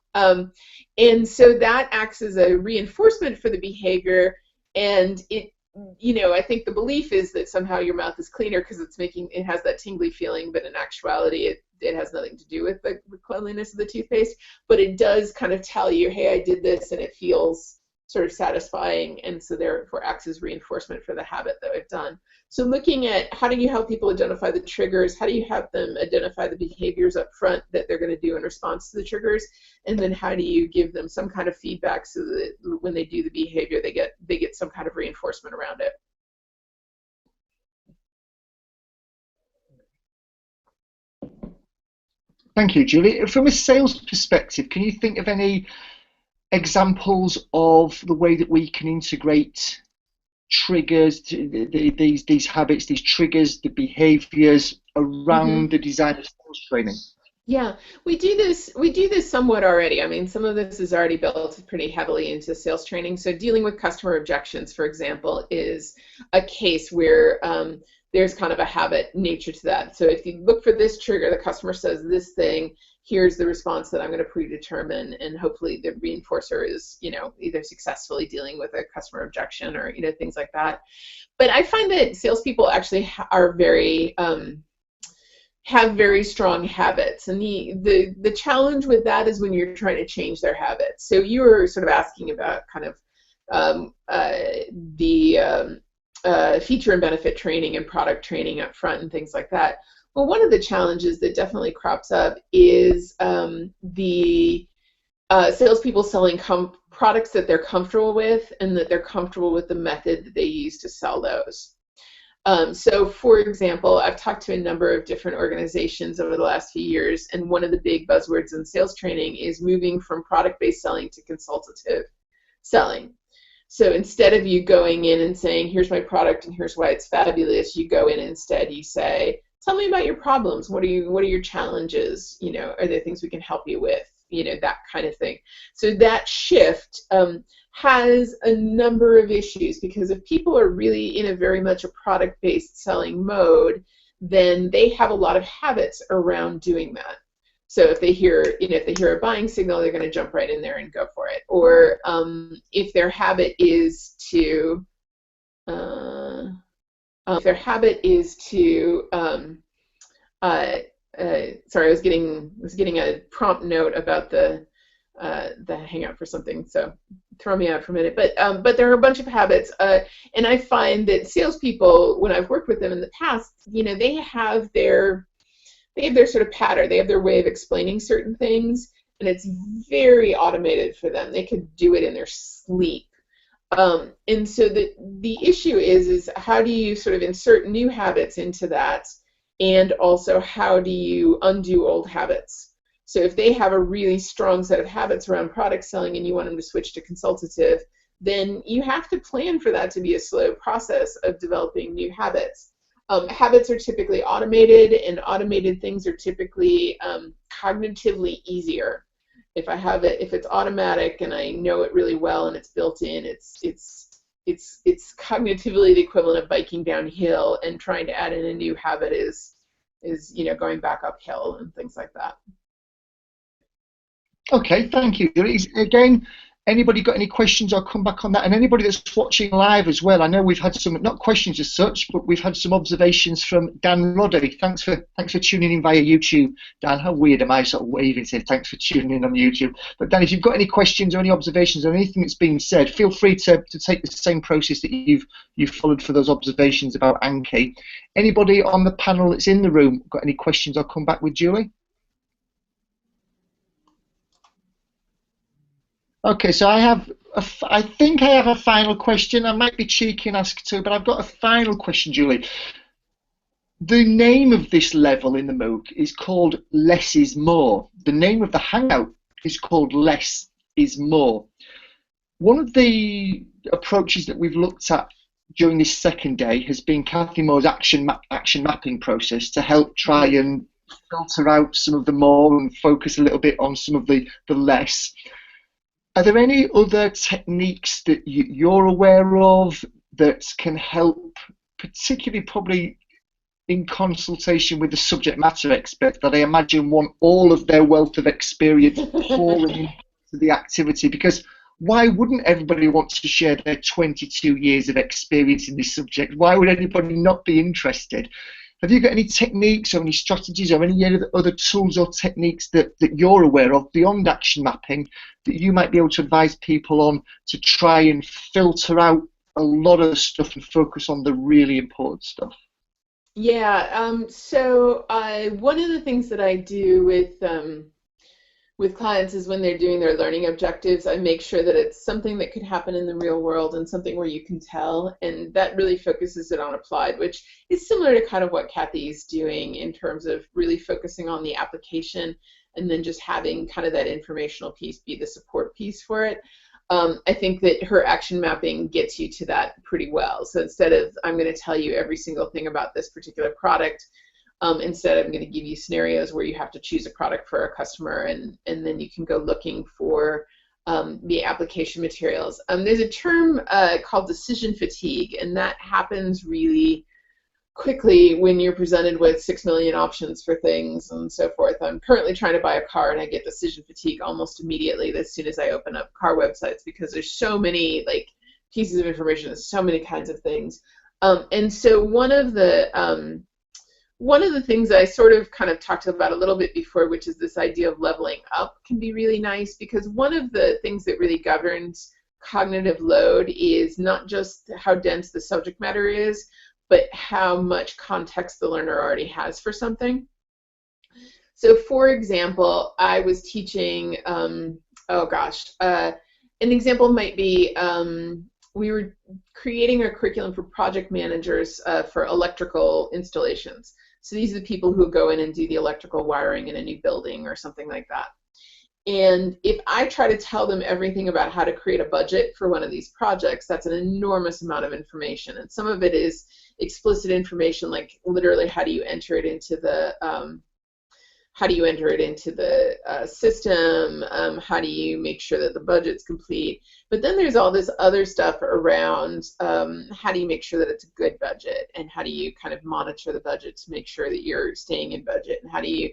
And so that acts as a reinforcement for the behavior, and it, you know, I think the belief is that somehow your mouth is cleaner because it has that tingly feeling, but in actuality it has nothing to do with the cleanliness of the toothpaste, but it does kind of tell you, hey, I did this and it feels sort of satisfying, and so therefore acts as reinforcement for the habit that I've done. So looking at how do you help people identify the triggers, how do you have them identify the behaviors up front that they're going to do in response to the triggers, and then how do you give them some kind of feedback so that when they do the behavior they get some kind of reinforcement around it. Thank you, Julie. From a sales perspective, can you think of any examples of the way that we can integrate triggers, these habits, these triggers, the behaviors around the design of sales training? Yeah, we do this somewhat already. I mean, some of this is already built pretty heavily into sales training. So dealing with customer objections, for example, is a case where there's kind of a habit nature to that. So if you look for this trigger, the customer says this thing, here's the response that I'm going to predetermine, and hopefully the reinforcer is, you know, either successfully dealing with a customer objection or, you know, things like that. But I find that salespeople actually are very have very strong habits, and the challenge with that is when you're trying to change their habits. So you were sort of asking about kind of the feature and benefit training and product training up front and things like that. Well, one of the challenges that definitely crops up is the salespeople selling products that they're comfortable with, and that they're comfortable with the method that they use to sell those. So, for example, I've talked to a number of different organizations over the last few years, and one of the big buzzwords in sales training is moving from product-based selling to consultative selling. So instead of you going in and saying, here's my product and here's why it's fabulous, you go in instead, you say, tell me about your problems. What are your challenges? You know, are there things we can help you with? You know, that kind of thing. So that shift has a number of issues, because if people are really in a very much a product-based selling mode, then they have a lot of habits around doing that. So if they hear, you know, if they hear a buying signal, they're going to jump right in there and go for it. Or if their habit is to sorry, I was getting a prompt note about the Hangout for something, so throw me out for a minute. But there are a bunch of habits, and I find that salespeople, when I've worked with them in the past, you know, they have their sort of pattern, they have their way of explaining certain things, and it's very automated for them. They could do it in their sleep. And so the issue is how do you sort of insert new habits into that, and also how do you undo old habits? So if they have a really strong set of habits around product selling and you want them to switch to consultative, then you have to plan for that to be a slow process of developing new habits. Habits are typically automated, and automated things are typically cognitively easier. If it's automatic and I know it really well and it's built in, it's cognitively the equivalent of biking downhill, and trying to add in a new habit is going back uphill and things like that. Okay, thank you. Again, anybody got any questions? I'll come back on that. And anybody that's watching live as well, I know we've had some, not questions as such, but we've had some observations from Dan Roddy. Thanks for tuning in via YouTube. Dan, how weird am I sort of waving, saying thanks for tuning in on YouTube. But Dan, if you've got any questions or any observations or anything that's been said, feel free to take the same process that you've followed for those observations about Anki. Anybody on the panel that's in the room got any questions? I'll come back with Julie. Okay, so I think I have a final question. I might be cheeky and ask two, but I've got a final question, Julie. The name of this level in the MOOC is called Less is More. The name of the Hangout is called Less is More. One of the approaches that we've looked at during this second day has been Kathy Moore's action mapping process to help try and filter out some of the more and focus a little bit on some of the less. Are there any other techniques that you're aware of that can help, particularly probably in consultation with the subject matter expert, that I imagine want all of their wealth of experience pouring into the activity? Because why wouldn't everybody want to share their 22 years of experience in this subject? Why would anybody not be interested? Have you got any techniques or any strategies or any other tools or techniques that you're aware of beyond action mapping that you might be able to advise people on to try and filter out a lot of stuff and focus on the really important stuff? Yeah, so one of the things that I do with clients is when they're doing their learning objectives, I make sure that it's something that could happen in the real world and something where you can tell, and that really focuses it on applied, which is similar to kind of what Kathy's doing in terms of really focusing on the application and then just having kind of that informational piece be the support piece for it. I think that her action mapping gets you to that pretty well. So instead of I'm going to tell you every single thing about this particular product, instead I'm going to give you scenarios where you have to choose a product for a customer, and then you can go looking for the application materials. There's a term called decision fatigue, and that happens really quickly when you're presented with 6 million options for things and so forth. I'm currently trying to buy a car, and I get decision fatigue almost immediately as soon as I open up car websites, because there's so many pieces of information, there's so many kinds of things. And so one of the things I sort of kind of talked about a little bit before, which is this idea of leveling up, can be really nice, because one of the things that really governs cognitive load is not just how dense the subject matter is, but how much context the learner already has for something. So for example, I was teaching, an example might be, we were creating a curriculum for project managers for electrical installations. So these are the people who go in and do the electrical wiring in a new building or something like that. And if I try to tell them everything about how to create a budget for one of these projects, that's an enormous amount of information. And some of it is explicit information, like literally how do you enter it into the system, how do you make sure that the budget's complete. But then there's all this other stuff around how do you make sure that it's a good budget, and how do you kind of monitor the budget to make sure that you're staying in budget, and how do you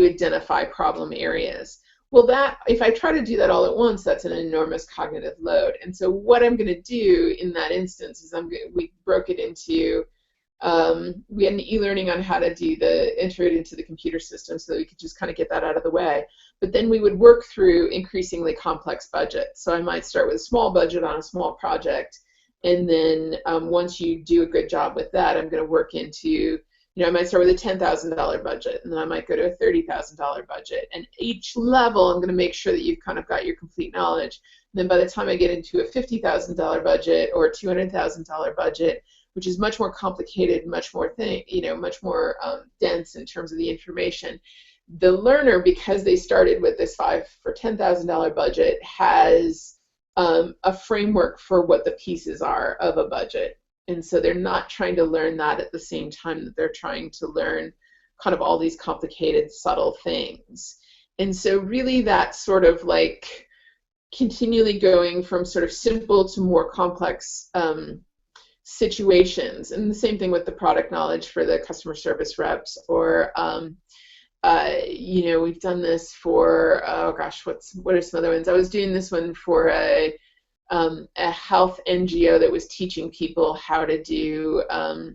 identify problem areas. Well, if I try to do that all at once, that's an enormous cognitive load. And so what I'm going to do in that instance is we broke it into, we had an e-learning on how to enter it into the computer system so that we could just kind of get that out of the way. But then we would work through increasingly complex budgets. So I might start with a small budget on a small project, and then once you do a good job with that, I'm going to work into I might start with a $10,000 budget, and then I might go to a $30,000 budget. And each level, I'm going to make sure that you've kind of got your complete knowledge. And then by the time I get into a $50,000 budget or a $200,000 budget, which is much more complicated, much more much more dense in terms of the information, the learner, because they started with this $5,000 for $10,000 budget, has a framework for what the pieces are of a budget. And so they're not trying to learn that at the same time that they're trying to learn kind of all these complicated, subtle things. And so really that sort of like continually going from sort of simple to more complex situations. And the same thing with the product knowledge for the customer service reps, or we've done this for, oh gosh, what are some other ones? I was doing this one for a health NGO that was teaching people how to do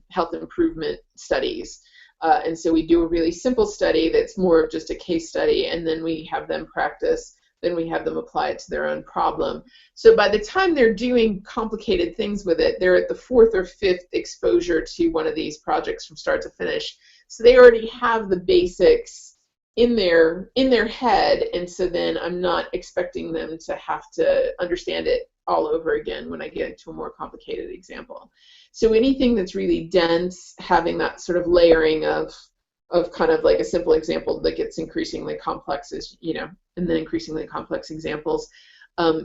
health improvement studies. And so we do a really simple study that's more of just a case study, and then we have them practice, then we have them apply it to their own problem. So by the time they're doing complicated things with it, they're at the 4th or 5th exposure to one of these projects from start to finish. So they already have the basics in their head, and so then I'm not expecting them to have to understand it all over again when I get into a more complicated example. So anything that's really dense, having that sort of layering of kind of like a simple example that gets increasingly complex, and then increasingly complex examples,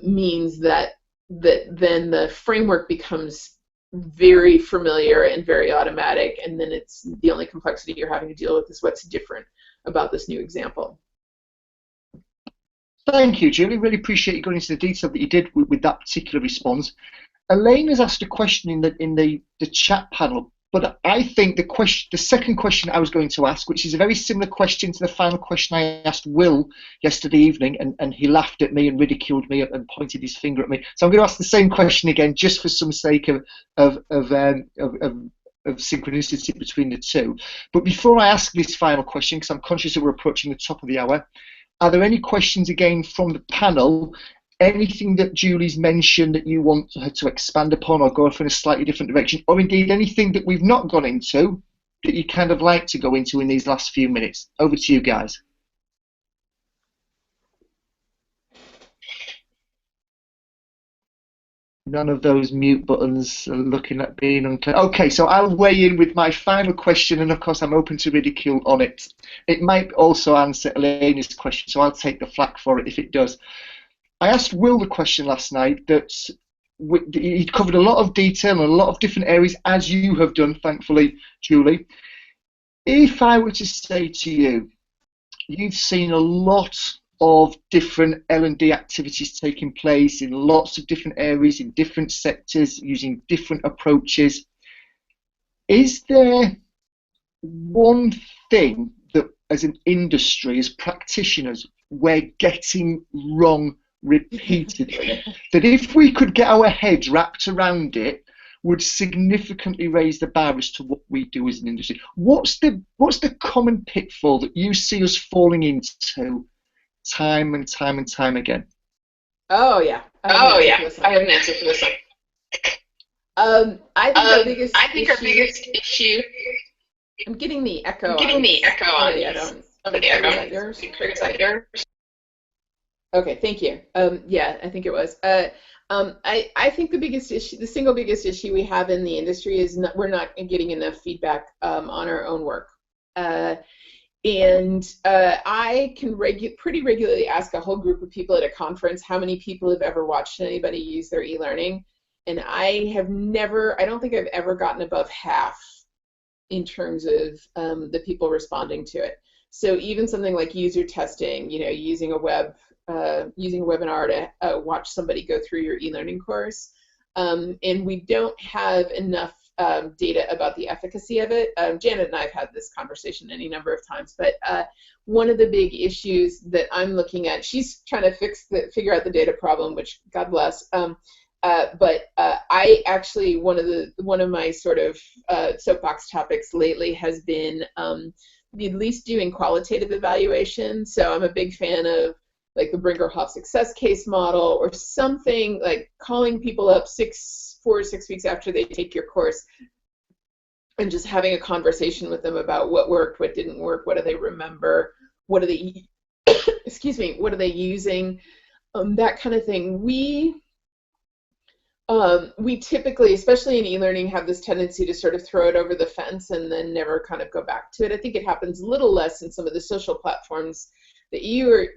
means that then the framework becomes very familiar and very automatic, and then it's the only complexity you're having to deal with is what's different about this new example. Thank you, Julie. Really appreciate you going into the detail that you did with that particular response. Elaine has asked a question in the chat panel, but I think the second question I was going to ask, which is a very similar question to the final question I asked Will yesterday evening, and he laughed at me and ridiculed me and pointed his finger at me. So I'm going to ask the same question again, just for some sake of synchronicity between the two. But before I ask this final question, because I'm conscious that we're approaching the top of the hour, are there any questions again from the panel? Anything that Julie's mentioned that you want her to expand upon or go off in a slightly different direction, or indeed anything that we've not gone into that you kind of like to go into in these last few minutes? Over to you guys. None of those mute buttons are looking at being unclear. Okay, so I'll weigh in with my final question, and of course I'm open to ridicule on it. It might also answer Elena's question, so I'll take the flak for it if it does. I asked Will the question last night that he covered a lot of detail and a lot of different areas, as you have done, thankfully, Julie. If I were to say to you, you've seen a lot of different L&D activities taking place in lots of different areas, in different sectors, using different approaches. Is there one thing that, as an industry, as practitioners, we're getting wrong repeatedly, that if we could get our heads wrapped around it, would significantly raise the bar as to what we do as an industry? What's the common pitfall that you see us falling into time and time and time again? Oh yeah. I have an answer for this one. I think our biggest issue. I'm getting the echo. Is that yours? Okay, thank you. Yeah, I think it was. I think the single biggest issue we have in the industry is we're not getting enough feedback on our own work. And I can pretty regularly ask a whole group of people at a conference how many people have ever watched anybody use their e-learning, and I don't think I've ever gotten above half in terms of the people responding to it. So even something like user testing, using a webinar to watch somebody go through your e-learning course, and we don't have enough data about the efficacy of it. Janet and I have had this conversation any number of times, but one of the big issues that I'm looking at, she's trying to figure out the data problem, which God bless. But I actually, one of my sort of soapbox topics lately has been at least doing qualitative evaluation. So I'm a big fan of like the Brinkerhoff success case model, or something like calling people up 4 or 6 weeks after they take your course. and just having a conversation with them about what worked, what didn't work, what do they remember, what are they, excuse me, what are they using, that kind of thing. We typically, especially in e-learning, have this tendency to sort of throw it over the fence and then never kind of go back to it. I think it happens a little less in some of the social platforms that you're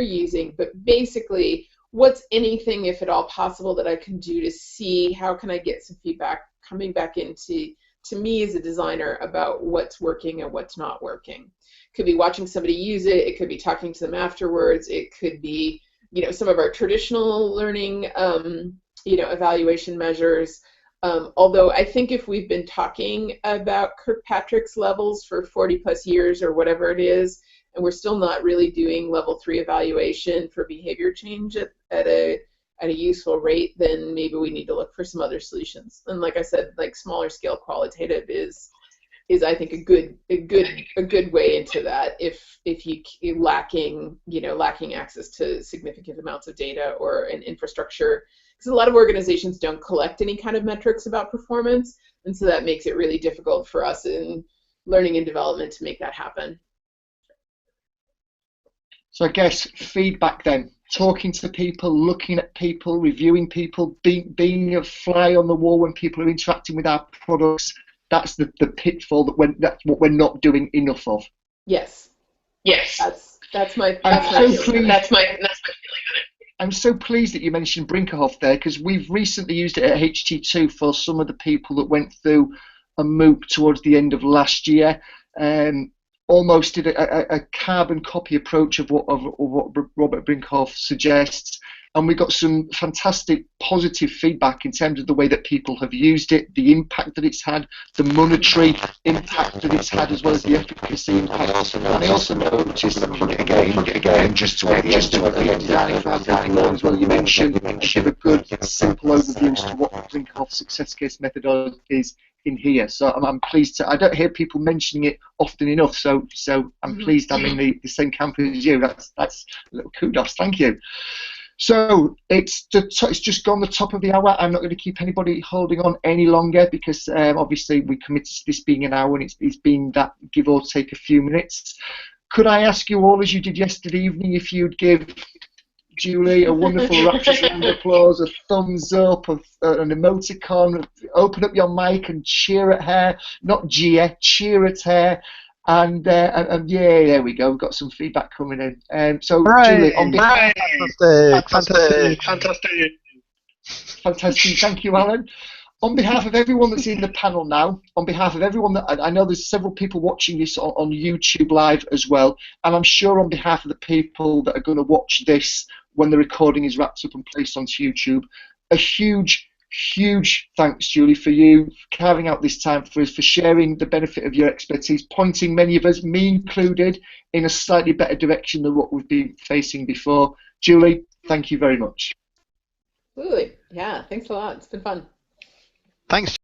using, but basically, what's anything, if at all possible, that I can do to see how can I get some feedback coming back into to me as a designer about what's working and what's not working. It could be watching somebody use it. It could be talking to them afterwards. It could be, some of our traditional learning, evaluation measures. Although I think if we've been talking about Kirkpatrick's levels for 40 plus years or whatever it is, and we're still not really doing level 3 evaluation for behavior change at a useful rate, then maybe we need to look for some other solutions. And like I said, like smaller scale qualitative is I think a good way into that if you lacking access to significant amounts of data or an infrastructure, because a lot of organizations don't collect any kind of metrics about performance, and so that makes it really difficult for us in learning and development to make that happen. So I guess feedback then, talking to people, looking at people, reviewing people, being a fly on the wall when people are interacting with our products. That's the pitfall that's what we're not doing enough of. Yes. That's my feeling on it. I'm so pleased that you mentioned Brinkerhoff there, because we've recently used it at HT2 for some of the people that went through a MOOC towards the end of last year. Almost did a carbon copy approach of what Robert Brinkerhoff suggests, and we got some fantastic positive feedback in terms of the way that people have used it, the impact that it's had, the monetary impact that it's had, as well as the efficacy impact. And I also noticed, and plug it again, just to the designing for our as well. You mentioned give a good, simple overview as to what Brinkerhoff's success case methodology is in here. So I'm pleased to. I don't hear people mentioning it often enough. So I'm pleased I'm in the same camp as you. That's a little kudos. Thank you. So it's just gone the top of the hour. I'm not going to keep anybody holding on any longer, because obviously we committed to this being an hour, and it's been that give or take a few minutes. Could I ask you all, as you did yesterday evening, if you'd give Julie a wonderful rapturous round of applause, a thumbs up, an emoticon, open up your mic and cheer at her, not jeer, cheer at her. And yeah, there we go. We've got some feedback coming in. So, Julie, on behalf, fantastic. Thank you, Alan. On behalf of everyone that's in the panel now, on behalf of everyone that I know, there's several people watching this on YouTube Live as well, and I'm sure on behalf of the people that are going to watch this when the recording is wrapped up and placed onto YouTube, a huge thanks, Julie, for you carving out this time for us, for sharing the benefit of your expertise, pointing many of us, me included, in a slightly better direction than what we've been facing before. Julie, thank you very much. Absolutely. Yeah, thanks a lot. It's been fun. Thanks.